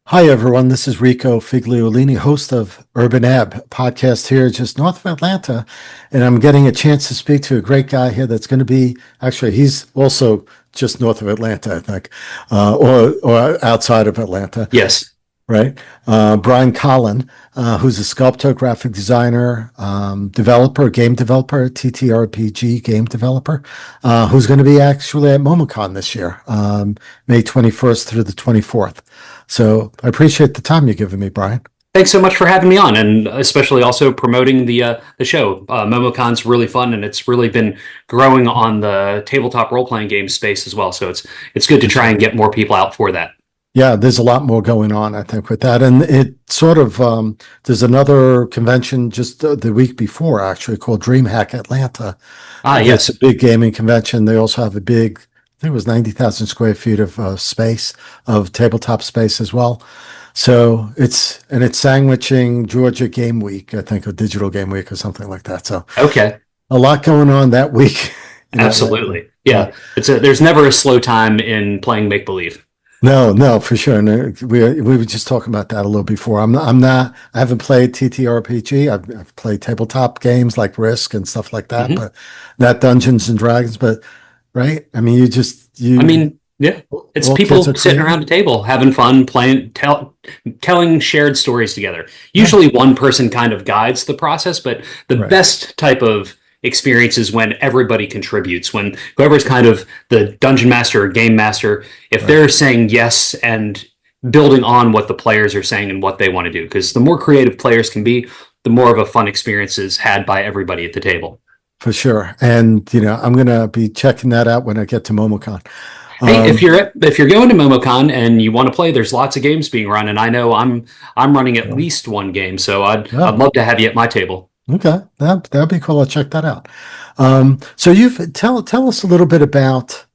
Hi, everyone. This is Rico Figliolini, host of UrbanEbb podcast here just north of Atlanta. And I'm getting a chance to speak to a great guy here that's going to be he's also just north of Atlanta, I think, or outside of Atlanta, Yes. right? Brian Colin, who's a sculptor, graphic designer, developer, game developer, TTRPG game developer, who's going to be actually at MomoCon this year, May 21st through the 24th. So I appreciate the time you're giving me, Brian. Thanks so much for having me on, and especially also promoting the show. MomoCon's really fun, and it's really been growing on the tabletop role playing game space as well. So it's good to try and get more people out for that. Yeah, there's a lot more going on, I think, with that. And it sort of, there's another convention just the week before, actually, called DreamHack Atlanta. Ah, It's a yes. big gaming convention. They also have a big, I think it was 90,000 square feet of space, of tabletop space as well. So it's sandwiching Georgia Game Week, I think, or Digital Game Week or something like that. So Okay. a lot going on that week. Absolutely. Yeah. Yeah. There's never a slow time in playing make believe. No, for sure. And we were just talking about that a little before. I haven't played TTRPG. I've played tabletop games like Risk and stuff like that, Hmm. but not Dungeons and Dragons. But right, I mean, I mean, yeah, it's all kids are people sitting creative. around a table having fun, telling shared stories together. Yeah, Usually, one person kind of guides the process, but the right, best type of experience is when everybody contributes. When whoever's kind of the dungeon master or game master, if right, they're saying yes and building on what the players are saying and what they want to do, because the more creative players can be, the more of a fun experience is had by everybody at the table. for sure. And I'm gonna be checking that out when I get to MomoCon. Hey, Um, if you're going to MomoCon and you want to play, there's lots of games being run, and I know I'm running at yeah, least one game, so I'd yeah, love to have you at my table. okay, that'd be cool. I'll check that out. So tell us a little bit about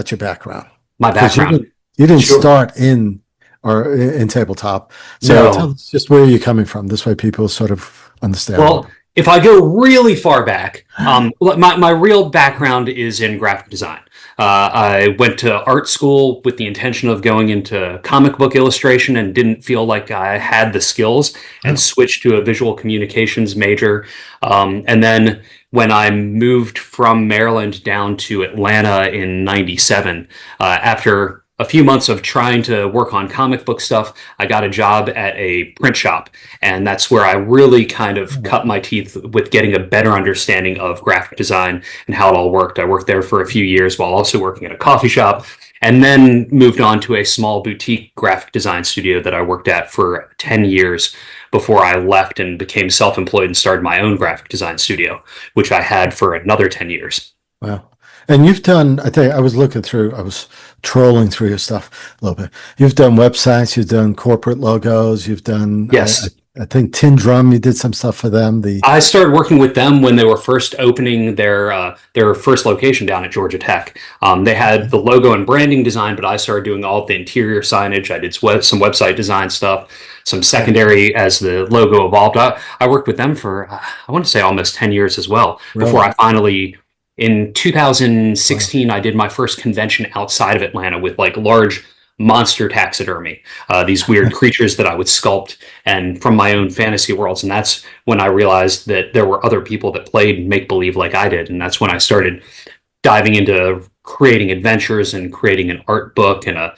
your background. My Because background. you didn't Sure. start in tabletop. So tell No. us just where you're coming from. This way people sort of understand a little Well, if I go really far back, my real background is in graphic design. I went to art school with the intention of going into comic book illustration and didn't feel like I had the skills and bit. switched to a visual communications major. And then when I moved from Maryland down to Atlanta in '97, after a few months of trying to work on comic book stuff, I got a job at a print shop. And that's where I really kind of cut my teeth with getting a better understanding of graphic design and how it all worked. I worked there for a few years while also working at a coffee shop, and then moved on to a small boutique graphic design studio that I worked at for 10 years before I left and became self employed and started my own graphic design studio, which I had for another 10 years. Wow. And you've done, I think I was trolling through your stuff a little bit. You've done websites, you've done corporate logos, you've done, Yes. I think Tin Drum, you did some stuff for them. I started working with them when they were first opening their first location down at Georgia Tech. They had the logo and branding design, but I started doing all of the interior signage. I did some website design stuff, some secondary as the logo evolved. I worked with them for I want to say almost 10 years as well before Really? I finally. In Wow. 2016, I did my first convention outside of Atlanta with like large monster taxidermy, these weird creatures that I would sculpt and from my own fantasy worlds. And that's when I realized that there were other people that played make believe like I did. And that's when I started diving into creating adventures and creating an art book and a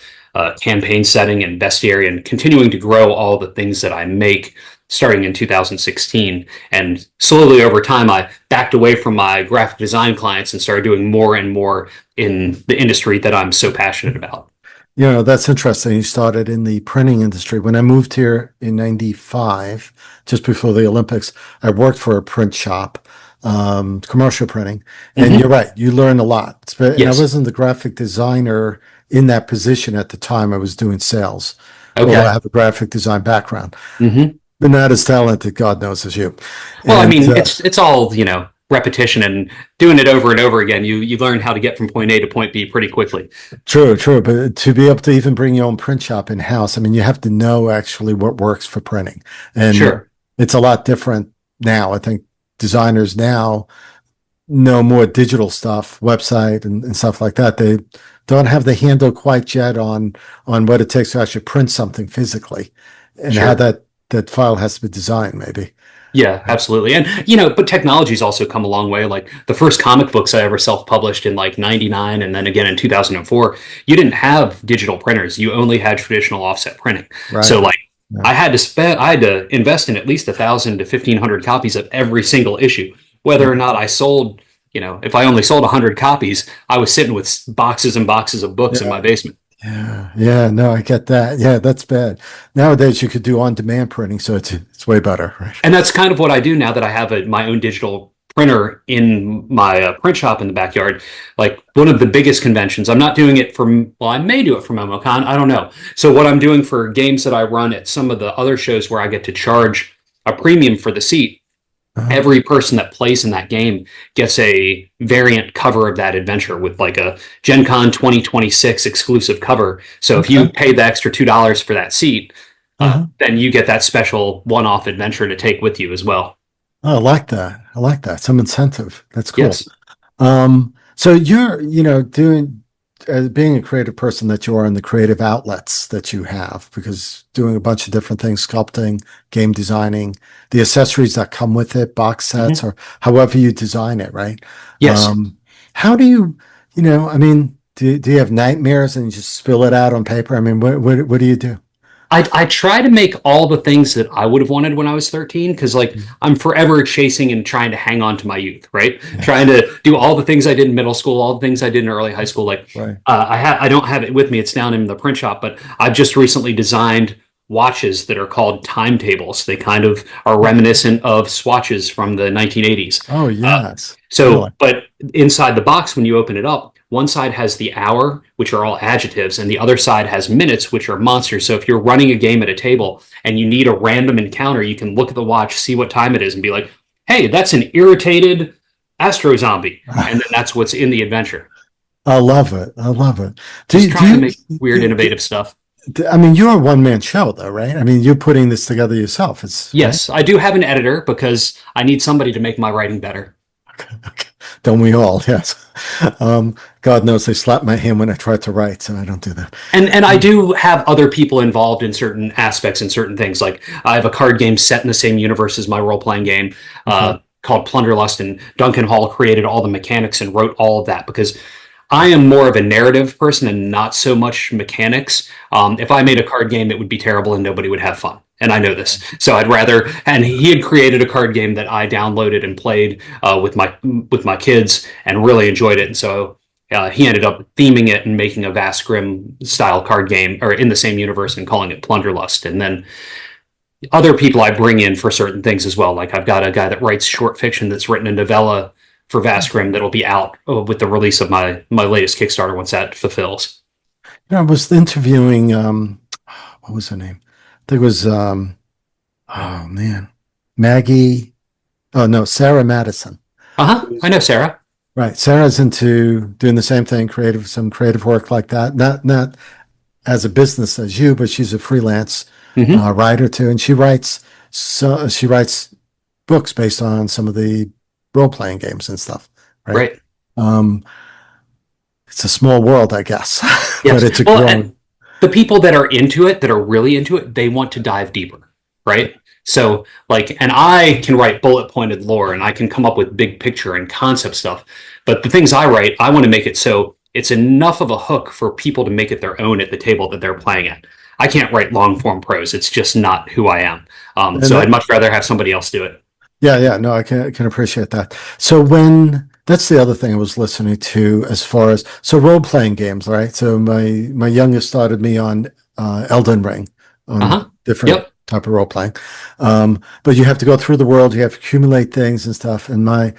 campaign setting and bestiary and continuing to grow all the things that I make starting in 2016. And slowly over time, I backed away from my graphic design clients and started doing more and more in the industry that I'm so passionate about. That's interesting. You started in the printing industry. When I moved here in 95, just before the Olympics, I worked for a print shop, commercial printing. And Hmm. you're right, you learn a lot. And I Yes. wasn't the graphic designer in that position at the time. I was doing sales, although I Okay. have a graphic design background. Hmm. But not as talented, God knows, as you. Well, I And mean, it's all, repetition and doing it over and over again. You learn how to get from point A to point B pretty quickly. true. But to be able to even bring your own print shop in house, I mean, you have to know actually what works for printing. And Sure. it's a lot different now. I think designers now know more digital stuff, website and stuff like that. don't have the handle quite yet on what it takes to actually print something physically, and how Sure. that file has to be designed, maybe. Yeah, absolutely. And, but technology's also come a long way. Like the first comic books I ever self-published in like 99 and then again in 2004, you didn't have digital printers. You only had traditional offset printing. So Right. like Yeah. I had to invest in at least 1,000 to 1,500 copies of every single issue. Whether or not I sold, if I only sold 100 copies, I was sitting with boxes and boxes of books in Yeah. my basement. Yeah. Yeah. No, I get that. Yeah, that's bad. Nowadays you could do on-demand printing, so it's way better, right? And that's kind of what I do now that I have my own digital printer in my print shop in the backyard. Like one of the biggest conventions, I'm not doing it for, well, I may do it for MomoCon, I don't know. So what I'm doing for games that I run at some of the other shows where I get to charge a premium for the seat, Uh-huh. every person that plays in that game gets a variant cover of that adventure with like a Gen Con 2026 exclusive cover. So if you Okay. pay the extra $2 for that seat, Uh-huh. then you get that special one-off adventure to take with you as well. Oh, I like that. I like that. Some incentive. That's cool. Yes. So you're, doing, being a creative person that you are, in the creative outlets that you have, because doing a bunch of different things, sculpting, game designing, the accessories that come with it, box sets, Mhm. or however you design it, right? Yes. How do you, I mean, do you have nightmares and you just spill it out on paper? I mean, what do you do? I try to make all the things that I would have wanted when I was 13 because like I'm forever chasing and trying to hang on to my youth, right? Yeah, Trying to do all the things I did in middle school, all the things I did in early high school. Like right. I don't have it with me; it's down in the print shop. But I've just recently designed watches that are called timetables. They kind of are reminiscent of swatches from the 1980s. Oh, yes. Really? But inside the box, when you open it up, one side has the hour, which are all adjectives, and the other side has minutes, which are monsters. So if you're running a game at a table and you need a random encounter, you can look at the watch, see what time it is, and be like, hey, that's an irritated astro zombie. And then that's what's in the adventure. I love it. I love it. Just Do trying to you, make weird, innovative stuff. I mean, you're a one-man show though, right? I mean, you're putting this together yourself. It's right. Yes, I do have an editor because I need somebody to make my writing better. Okay. Don't we all? Yes. God knows they slapped my hand when I tried to write, so I don't do that. And I do have other people involved in certain aspects and certain things. Like I have a card game set in the same universe as my role playing game Okay. called Plunderlust, and Duncan Hall created all the mechanics and wrote all of that because I am more of a narrative person and not so much mechanics. If I made a card game, it would be terrible and nobody would have fun. And I know this, so I'd rather. And he had created a card game that I downloaded and played with my kids and really enjoyed it. And so he ended up theming it and making a Vast Grim style card game, or in the same universe, and calling it Plunderlust. And then other people I bring in for certain things as well. Like I've got a guy that writes short fiction that's written a novella for Vast Grim that'll be out with the release of my latest Kickstarter once that fulfills. I was interviewing what was her name? I think it was oh man. Maggie. Oh no, Sarah Madison. I know Sarah. Right. Sarah's into doing the same thing, some creative work like that. Not as a business as you, but she's a freelance Hmm. writer too, and she writes books based on some of the role playing games and stuff. Right. Right. Um, it's a small world, I guess, but Yes. it's a Well, and growing. the people that are into it, that are really into it, they want to dive deeper, right? So, like, and I can write bullet pointed lore and I can come up with big picture and concept stuff. But the things I write, I want to make it so it's enough of a hook for people to make it their own at the table that they're playing at. I can't write long form prose. It's just not who I am. And So I'd much rather have somebody else do it. yeah, yeah, no, I can appreciate that. So when that's the other thing I was listening to, as far as so role playing games, right? So my youngest started me on Elden Ring, on Uh-huh. different Yep. type of role playing. But you have to go through the world, you have to accumulate things and stuff. And I'm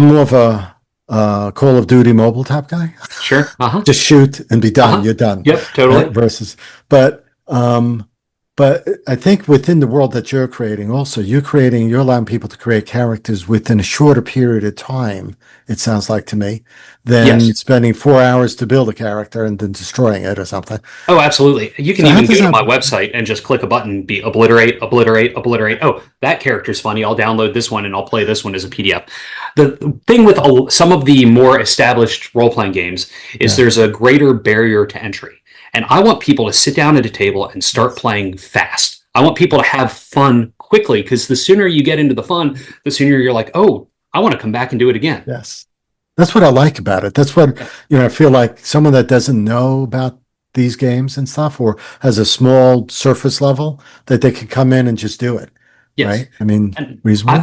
more of a Call of Duty mobile type guy. Sure. Uh-huh. Just shoot and be done. Uh-huh. You're done. Yep, Right? totally. Versus, but But I think within the world that you're creating, also, you're allowing people to create characters within a shorter period of time, it sounds like to me, than Yes. spending 4 hours to build a character and then destroying it or something. Oh, absolutely. You can So how even does go to that, my website and just click a button, be obliterate, obliterate, obliterate. Oh, that character's funny. I'll download this one and I'll play this one as a PDF. The thing with some of the more established role playing games is yeah, there's a greater barrier to entry. And I want people to sit down at a table and start playing fast. I want people to have fun quickly because the sooner you get into the fun, the sooner you're like, oh, I want to come back and do it again. yes. That's what I like about it. That's what, I feel like someone that doesn't know about these games and stuff or has a small surface level that they could come in and just do it. Yes. Right? I mean, And reasonably.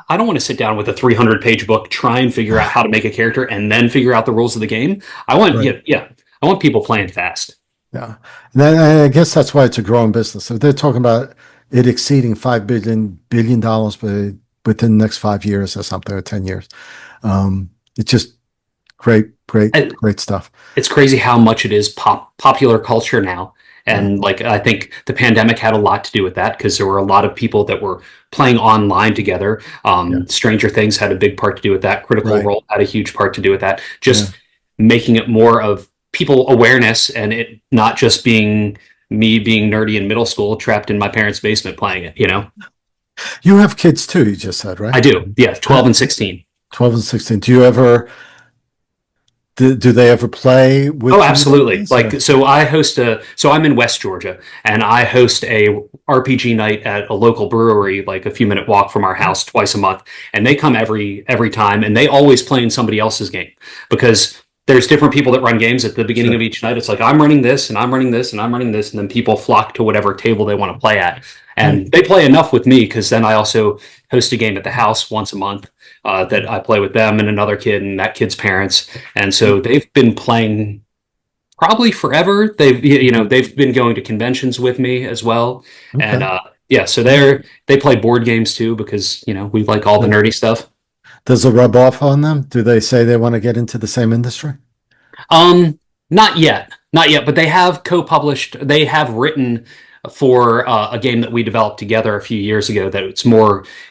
I don't want to sit down with a 300-page book, try and figure out how to make a character, and then figure out the rules of the game. I want, Right. I want people playing fast. Yeah. And I guess that's why it's a growing business. If they're talking about it exceeding $5 billion within the next 5 years or something, or 10 years. It's just great stuff. It's crazy how much it is popular culture now. And like, I think the pandemic had a lot to do with that because there were a lot of people that were playing online together. Yeah. Stranger Things had a big part to do with that. Critical Right. Role had a huge part to do with that. Just Yeah. making it more of people awareness and it not just being me being nerdy in middle school trapped in my parents' basement playing it, you know? You have kids too, you just said, right? I do. Yeah, 12 and 16. 12 and 16. Do they ever play with Oh, you absolutely. or- Like, so I'm in West Georgia and I host a RPG night at a local brewery, like a few minute walk from our house twice a month. And they come every time and they always play in somebody else's game because there's different people that run games at the beginning of each night. It's like, I'm running this and I'm running this and I'm running this. And then people flock to whatever table they want to play at. And they play enough with me because then I also host a game at the house once a month that I play with them and another kid and that kid's parents. And so they've been playing probably forever. They've been going to conventions with me as well. Okay. And so they play board games too because, we like all the nerdy stuff. Does it rub off on them? Do they say they want to get into the same industry? Not yet, but they have co-published, they have written for a game that we developed together a few years ago that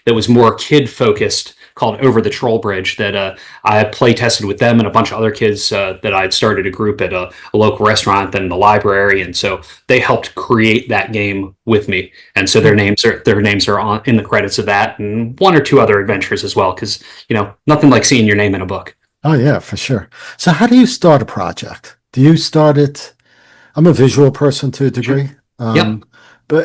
was more kid focused called Over the Troll Bridge that I play tested with them and a bunch of other kids that I'd started a group at a local restaurant, then the library, and so they helped create that game with me, and so their names are on in the credits of that and one or two other adventures as well because nothing like seeing your name in a book. Oh yeah, for sure. So how do you start a project? Do you start it? I'm a visual person to a degree. Sure. Yep.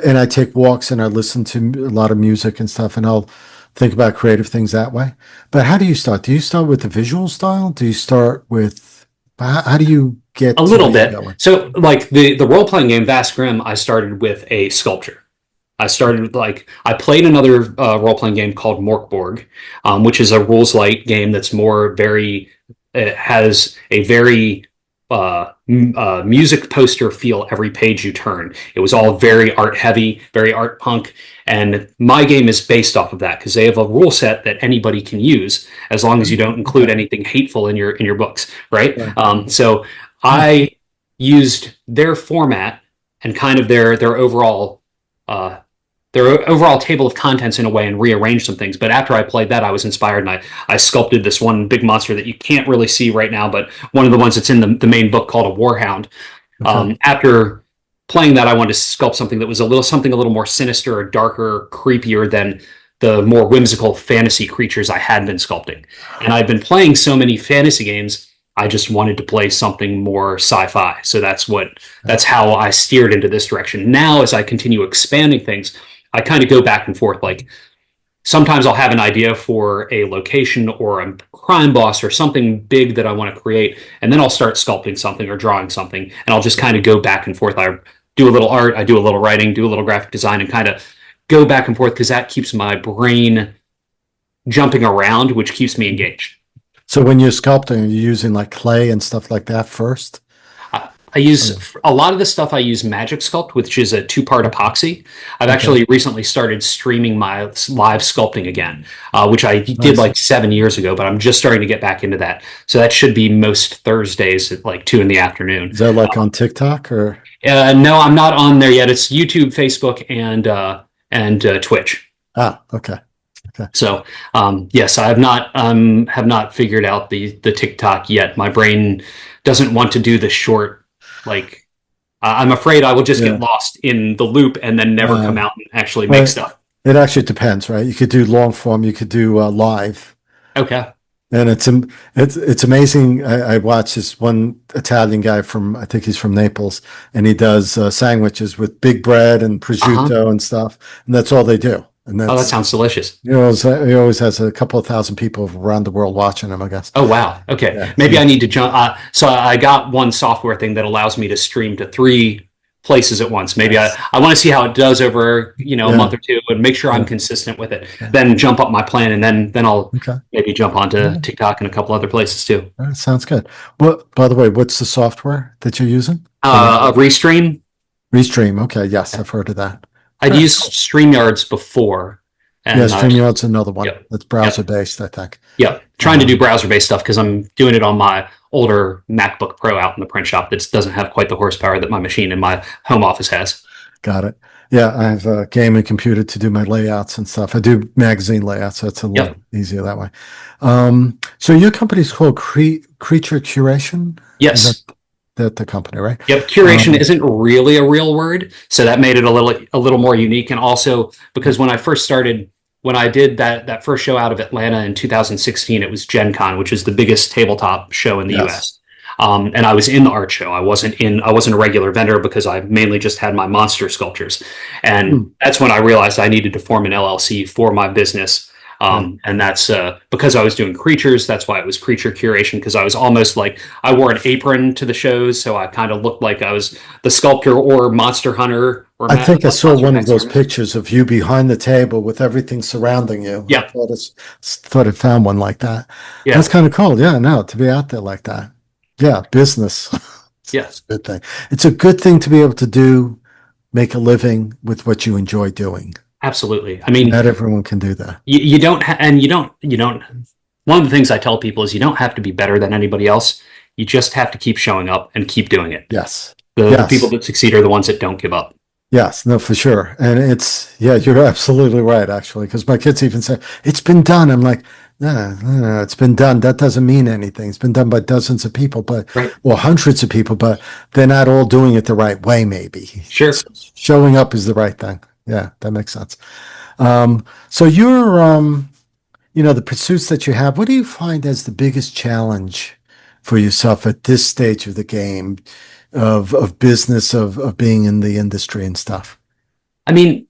And I take walks and I listen to a lot of music and stuff, and I'll think about creative things that way. But how do you start? Do you start with the visual style? Do you start with how do you get A little where bit. you're going? So like the role playing game Vast Grim, I started with a sculpture. I played another role playing game called Morkborg, which is a rules light game that's it has a very music poster feel every page you turn. It was all very art heavy, very art punk, and my game is based off of that because they have a rule set that anybody can use as long as you don't include anything hateful in your books, right? So I used their format and kind of their overall table of contents in a way and rearranged some things. But after I played that, I was inspired and I sculpted this one big monster that you can't really see right now, but one of the ones that's in the main book called a Warhound. Okay. After playing that, I wanted to sculpt something that was a little more sinister or darker, creepier than the more whimsical fantasy creatures I had been sculpting. And I'd been playing so many fantasy games, I just wanted to play something more sci-fi. So that's how I steered into this direction. Now, as I continue expanding things, I kind of go back and forth. Like sometimes I'll have an idea for a location or a crime boss or something big that I want to create, and then I'll start sculpting something or drawing something, and I'll just kind of go back and forth. I do a little art, I do a little writing, do a little graphic design, and kind of go back and forth because that keeps my brain jumping around, which keeps me engaged. So when you're sculpting, are you using like clay and stuff like that first? I use a lot of the stuff. I use Magic Sculpt, which is a 2-part epoxy. I've Okay. actually recently started streaming my live sculpting again, which I did Nice. like 7 years ago, but I'm just starting to get back into that. So that should be most Thursdays at like 2 in the afternoon. Is that like on TikTok or? No, I'm not on there yet. It's YouTube, Facebook, and Twitch. Ah, okay. Okay. So yes, I have not figured out the TikTok yet. My brain doesn't want to do the short. Like I'm afraid I will just Yeah. get lost in the loop and then never come out and actually make Well, stuff. it actually depends, right? You could do long form, you could do live, Okay. and it's amazing. I watch this one Italian guy from, I think he's from Naples, and he does sandwiches with big bread and Uh-huh. prosciutto and stuff, and that's all they do. And Oh, that that's, sounds delicious. he always has a couple of thousand people around the world watching him, I guess. Oh, wow. Okay. Yeah. Maybe I need to jump. So I got one software thing that allows me to stream to 3 places at once. Maybe Nice. I want to see how it does over, a Yeah. month or two and make sure I'm Yeah. consistent with it. Yeah. Then jump up my plan and then I'll Okay. maybe jump onto Yeah. TikTok and a couple other places too. That sounds good. What, by the way, what's the software that you're using? A Restream. Restream. Okay. Yes, I've heard of that. I'd used StreamYards before. And Yeah, StreamYard's another one. Yep. That's browser based, I think. yeah, trying to do browser-based stuff because I'm doing it on my older MacBook Pro out in the print shop that doesn't have quite the horsepower that my machine in my home office has. Got it. Yeah, I have a gaming computer to do my layouts and stuff. I do magazine layouts, so it's a little easier that way. So your company's called Creature Curation? Yes. Is that the company, right? Yep. Curation isn't really a real word, so that made it a little more unique. And also because when I first started, when I did that first show out of Atlanta in 2016, it was Gen Con, which is the biggest tabletop show in the US. And I was in the art show. I wasn't a regular vendor because I mainly just had my monster sculptures. And that's when I realized I needed to form an LLC for my business. And that's because I was doing creatures. That's why it was Creature Curation, because I was almost like I wore an apron to the shows, so I kind of looked like I was the sculptor or monster hunter. Or I think I saw one of those pictures of you behind the table with everything surrounding you. Yeah. I thought I found one like that. Yeah. That's kind of cool. Yeah, no, to be out there like that. Yeah, business. Yes. It's a good thing. It's a good thing to be able to make a living with what you enjoy doing. Absolutely. I mean, not everyone can do that. You don't, one of the things I tell people is you don't have to be better than anybody else. You just have to keep showing up and keep doing it. Yes. The people that succeed are the ones that don't give up. Yes, no, for sure. And you're absolutely right, actually, because my kids even say, it's been done. I'm like, no, it's been done. That doesn't mean anything. It's been done by dozens of people, or hundreds of people, but they're not all doing it the right way, maybe. Sure. So showing up is the right thing. Yeah, that makes sense. So you're, the pursuits that you have, what do you find as the biggest challenge for yourself at this stage of the game of business, of being in the industry and stuff? I mean,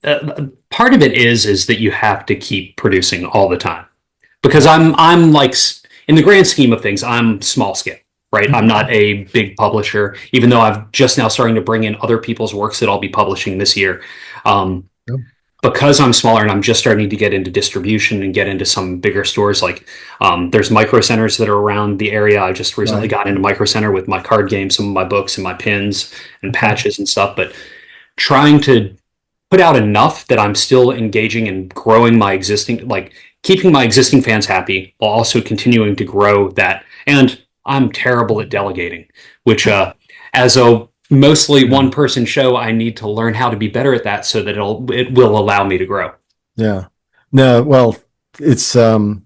part of it is that you have to keep producing all the time, because I'm like, in the grand scheme of things, I'm small scale, right? I'm not a big publisher, even though I've just now starting to bring in other people's works that I'll be publishing this year. Because I'm smaller and I'm just starting to get into distribution and get into some bigger stores, like there's micro centers that are around the area. I just recently got into micro center with my card game, some of my books and my pins and patches and stuff, but trying to put out enough that I'm still engaging and growing my existing, like keeping my existing fans happy while also continuing to grow that. And I'm terrible at delegating, which as a mostly one person show, I need to learn how to be better at that so that it will allow me to grow. Yeah. No, well, it's when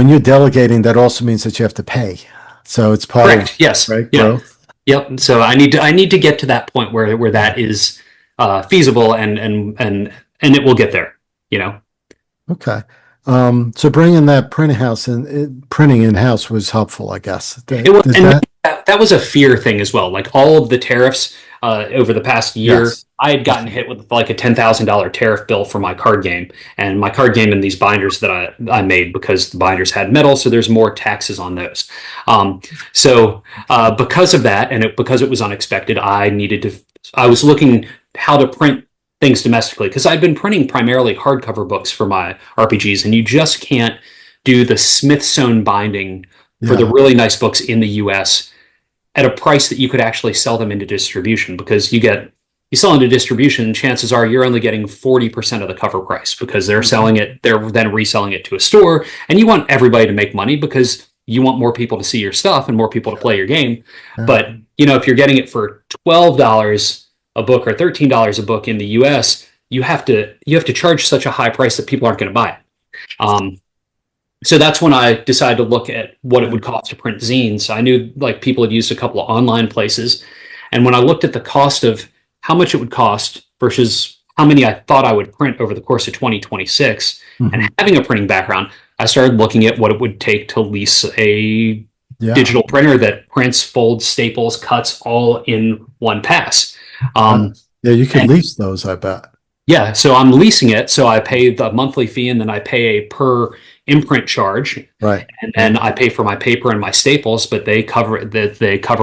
you're delegating, that also means that you have to pay. So it's part Correct. of Yes. right, Yeah. growth. Yep. So I need to get to that point where that is feasible and it will get there, Okay. So bringing that printing in-house was helpful, I guess. It was, and that was a fear thing as well. Like all of the tariffs over the past year, I had gotten hit with like a $10,000 tariff bill for my card game, and my card game in these binders that I made, because the binders had metal, so there's more taxes on those. So because of that, and because it was unexpected, I was looking how to print things domestically, because I've been printing primarily hardcover books for my RPGs, and you just can't do the Smithsonian binding for the really nice books in the US at a price that you could actually sell them into distribution, because you sell into distribution, chances are you're only getting 40% of the cover price, because they're selling it, they're then reselling it to a store, and you want everybody to make money because you want more people to see your stuff and more people to play your game. Yeah. But, if you're getting it for $12 a book or $13 a book in the US, you have to charge such a high price that people aren't going to buy it. So that's when I decided to look at what it would cost to print zines. I knew like people had used a couple of online places. And when I looked at the cost of how much it would cost versus how many I thought I would print over the course of 2026, and having a printing background, I started looking at what it would take to lease a digital printer that prints, folds, staples, cuts all in one pass. You could lease those, I bet. Yeah, so I'm leasing it. So I pay the monthly fee and then I pay a per imprint charge. Right. And then I pay for my paper and my staples, but they cover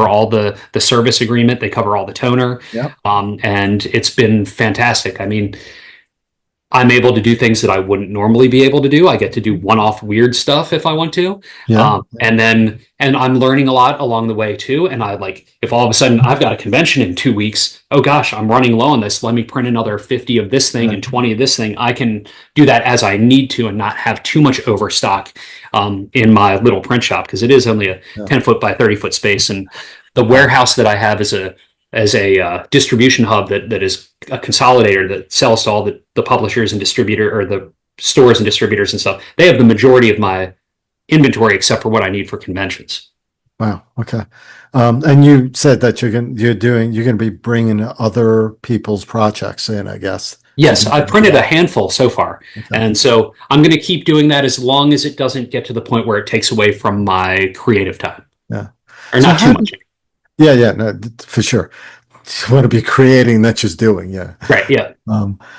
all the service agreement, they cover all the toner. Yeah. And it's been fantastic. I mean, I'm able to do things that I wouldn't normally be able to do. I get to do one-off weird stuff if I want to. And I'm learning a lot along the way too. And if all of a sudden I've got a convention in 2 weeks, oh gosh, I'm running low on this. Let me print another 50 of this thing and 20 of this thing. I can do that as I need to and not have too much overstock in my little print shop, because it is only a 10-foot by 30-foot space. And the warehouse that I have is a distribution hub that is a consolidator that sells to all the publishers and distributor, or the stores and distributors and stuff. They have the majority of my inventory except for what I need for conventions. Wow. Okay. And you said that you're going to be bringing other people's projects in, I guess. Yes, I've printed a handful so far. Okay. And so I'm going to keep doing that as long as it doesn't get to the point where it takes away from my creative time. Yeah. Or not too much. Yeah, no, for sure. You want to be creating, not just doing. Yeah. Right. Yeah.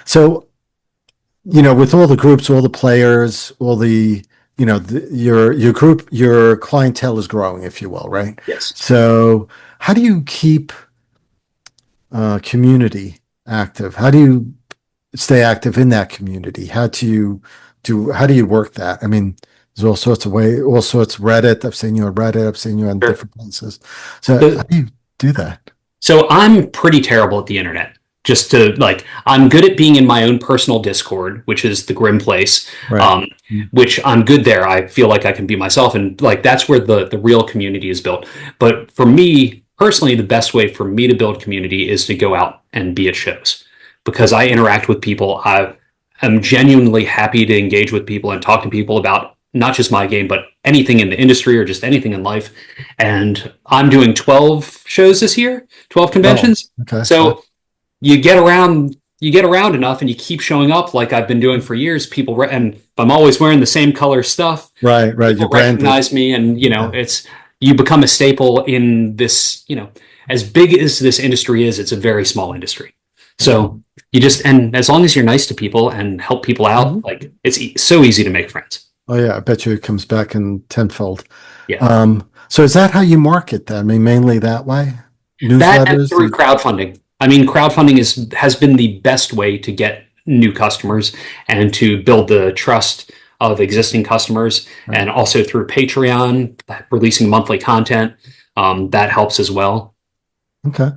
So, with all the groups, all the players, all the, your group, your clientele is growing, if you will, right? Yes. So how do you keep community active? How do you stay active in that community? How do you work that? I mean, there's all sorts of Reddit. I've seen you on Reddit. I've seen you on different places. So how do you do that? So I'm pretty terrible at the internet. I'm good at being in my own personal Discord, which is the Grim Place, right. Which I'm good there. I feel like I can be myself, and that's where the real community is built. But for me personally, the best way for me to build community is to go out and be at shows, because I interact with people. I'm genuinely happy to engage with people and talk to people about not just my game, but anything in the industry or just anything in life. And I'm doing 12 shows this year, 12 conventions. Oh, okay. So you get around enough and you keep showing up like I've been doing for years. And if I'm always wearing the same color stuff, right. People recognize me, and you become a staple in this, as big as this industry is, it's a very small industry. So and as long as you're nice to people and help people out, it's so easy to make friends. Oh yeah, I bet you it comes back in tenfold. Yeah. So is that how you market that? I mean, mainly that way? Newsletters? That and through crowdfunding. I mean, crowdfunding has been the best way to get new customers and to build the trust of existing customers. Right. And also through Patreon, releasing monthly content, that helps as well. Okay.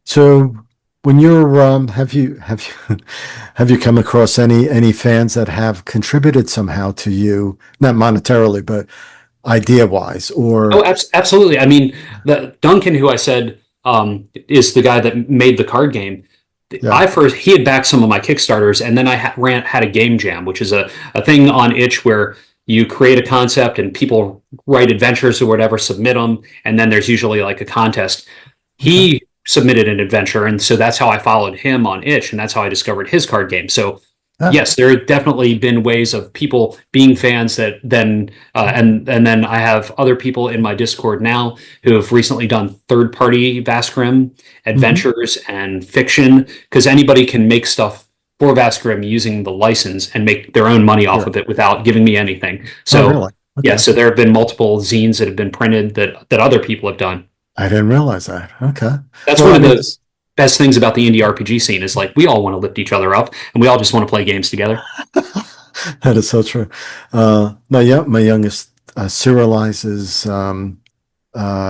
So when you're have you come across any fans that have contributed somehow to you, not monetarily, but idea wise? Or absolutely. I mean, the Duncan, who I said is the guy that made the card game. Yeah. He had backed some of my Kickstarters, and then I had a game jam, which is a thing on itch where you create a concept and people write adventures or whatever, submit them, and then there's usually like a contest. He submitted an adventure, and so that's how I followed him on itch, and that's how I discovered his card game. So yes, there have definitely been ways of people being fans that then and then I have other people in my Discord now who have recently done third-party Vascrim adventures and fiction, because anybody can make stuff for Vascrim using the license and make their own money off of it without giving me anything. So really? Okay. Yeah, so there have been multiple zines that have been printed that other people have done. I didn't realize that. Okay. That's one of the best things about the indie RPG scene is we all want to lift each other up and we all just want to play games together. That is so true. My youngest serializes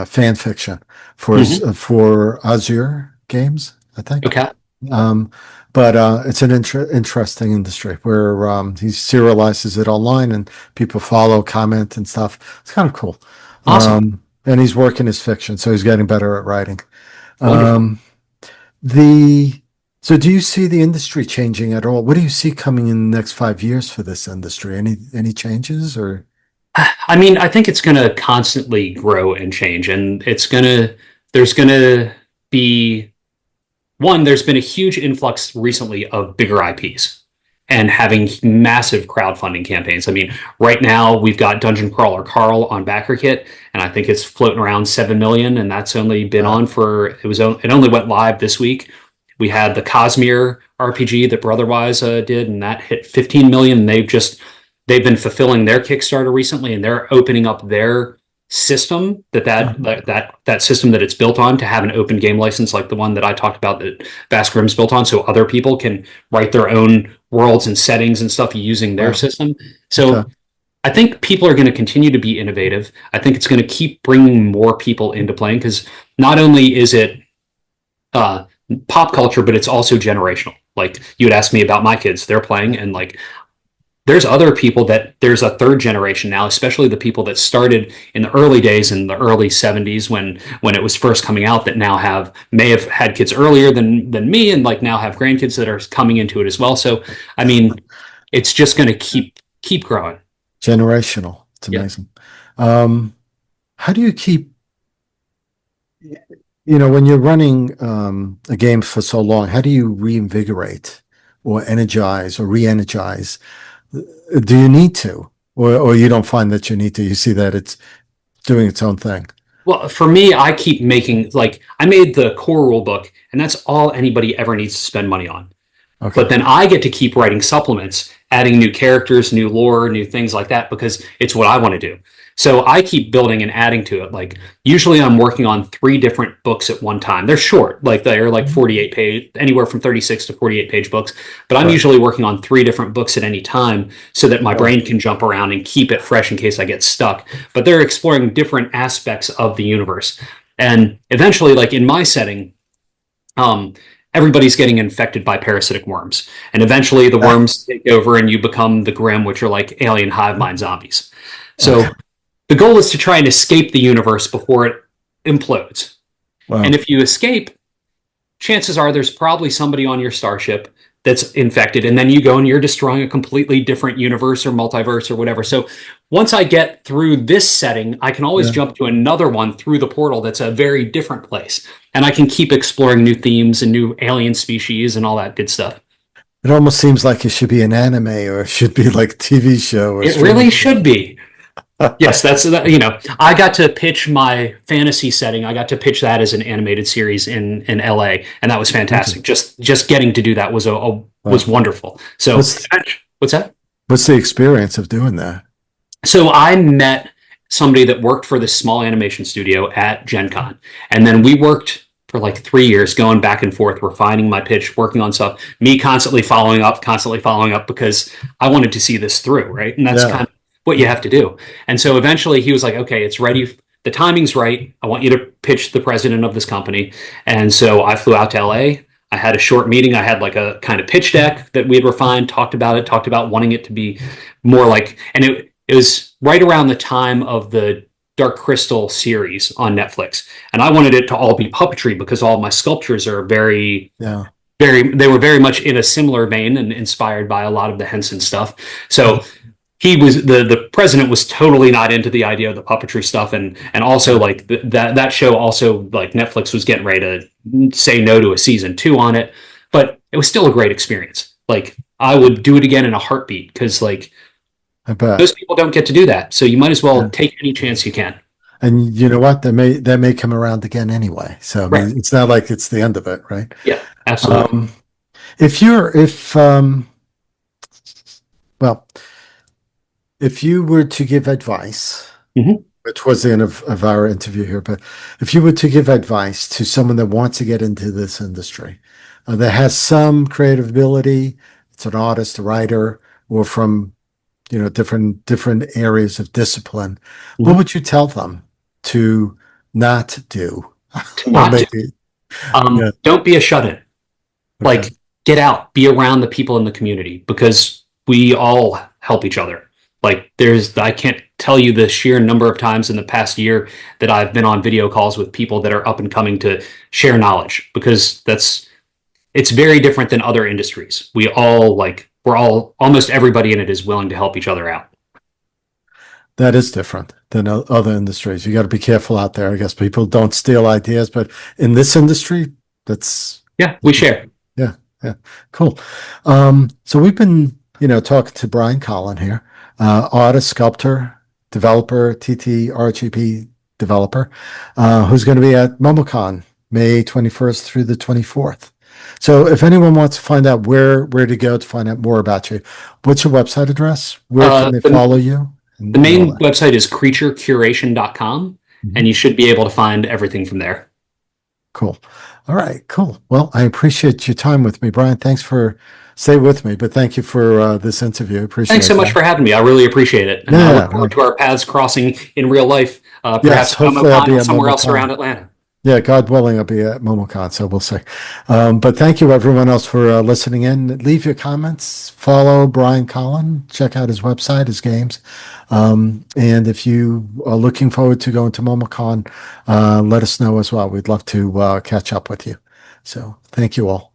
fan fiction for Azure Games, I think. Okay. but it's an interesting industry where he serializes it online and people follow, comment, and stuff. It's kind of cool. Awesome. And he's working his fiction, so he's getting better at writing. Wonderful. Um, the so do you see the industry changing at all? What do you see coming in the next 5 years for this industry? Any changes or? I mean, I think it's going to constantly grow and change, and there's going to be one, there's been a huge influx recently of bigger IPs and having massive crowdfunding campaigns. I mean, right now we've got Dungeon Crawler Carl on BackerKit, and I think it's floating around 7 million, and that's only been on for it only went live this week. We had the Cosmere RPG that Brotherwise did, and that hit 15 million. And they've been fulfilling their Kickstarter recently, and they're opening up their system that system that it's built on to have an open game license like the one that I talked about that Basque Rim's built on, so other people can write their own worlds and settings and stuff using their system. So Okay. I think people are going to continue to be innovative. I think it's going to keep bringing more people into playing because not only is it pop culture, but it's also generational. Like you would ask me about my kids, they're playing, and like there's other people that there's a third generation now, especially the people that started in the early days in the early 70s when it was first coming out that now may have had kids earlier than me and like now have grandkids that are coming into it as well. So I mean, it's just going to keep growing. Generational. It's Yeah. amazing. How do you keep, when you're running a game for so long, how do you reinvigorate or energize or re-energize? Do you need to, or you don't find that you need to? You see that it's doing its own thing. Well, for me, I keep making like I made the core rule book, and that's all anybody ever needs to spend money on. Okay. But then I get to keep writing supplements, adding new characters, new lore, new things like that because it's what I want to do. So I keep building and adding to it. Like usually I'm working on 3 different books at one time. They're short, like they're like 48 page, anywhere from 36 to 48 page books. But I'm Right. usually working on 3 different books at any time so that my brain can jump around and keep it fresh in case I get stuck. But they're exploring different aspects of the universe. And eventually, like in my setting, everybody's getting infected by parasitic worms. And eventually the worms take over and you become the Grim, which are like alien hive mind zombies. So the goal is to try and escape the universe before it implodes. Wow. And if you escape, chances are there's probably somebody on your starship that's infected, and then you go and you're destroying a completely different universe or multiverse or whatever. So once I get through this setting, I can always jump to another one through the portal that's a very different place. And I can keep exploring new themes and new alien species and all that good stuff. It almost seems like it should be an anime or it should be like a TV show. Or It really should be. Yes, I got to pitch my fantasy setting. I got to pitch that as an animated series in LA, and that was fantastic. Just getting to do that was was wonderful. So what's that? What's the experience of doing that? So I met somebody that worked for this small animation studio at Gen Con, and then we worked for like 3 years going back and forth, refining my pitch, working on stuff, me constantly following up because I wanted to see this through, right? And that's kind of what you have to do. And so eventually he was like, okay, it's ready. The timing's right. I want you to pitch the president of this company. And so I flew out to LA. I had a short meeting. I had like a kind of pitch deck that we had refined, talked about wanting it to be more like, and it was right around the time of the Dark Crystal series on Netflix. And I wanted it to all be puppetry because all my sculptures are they were very much in a similar vein and inspired by a lot of the Henson stuff. So he was the president was totally not into the idea of the puppetry stuff, and also like that show also like Netflix was getting ready to say no to a season 2 on it, but it was still a great experience. Like I would do it again in a heartbeat because like I bet those people don't get to do that, so you might as well take any chance you can. And you know what? That may come around again anyway. So I mean, it's not like it's the end of it, right? Yeah, absolutely. If you were to give advice, Mhm. towards the end of our interview here, but if you were to give advice to someone that wants to get into this industry, that has some creative ability, it's an artist, a writer, or from different areas of discipline, what would you tell them to not do? To not do. Don't be a shut-in. Like get out, be around the people in the community, because we all help each other. Like I can't tell you the sheer number of times in the past year that I've been on video calls with people that are up and coming to share knowledge, because it's very different than other industries. We're all, almost everybody in it is willing to help each other out. That is different than other industries. You got to be careful out there. I guess people don't steal ideas, but in this industry, that's Yeah, we share. yeah, yeah, cool. So we've been, talking to Brian Colin here, artist, sculptor, developer, TTRGP developer, who's going to be at MomoCon May 21st through the 24th. So if anyone wants to find out where to go to find out more about you, what's your website address? Where can they follow you? The main website is creaturecuration.com, and you should be able to find everything from there. Cool. All right, cool. Well, I appreciate your time with me, Brian. Thanks for stay with me, but thank you for this interview. I appreciate it. Thanks so much for having me. I really appreciate it. And I look forward to our paths crossing in real life, perhaps hopefully I'll be at somewhere else MomoCon. around Atlanta. Yeah, God willing, I'll be at MomoCon, so we'll see. But thank you, everyone else, for listening in. Leave your comments. Follow Brian Colin. Check out his website, his games. And if you are looking forward to going to MomoCon, let us know as well. We'd love to catch up with you. So thank you all.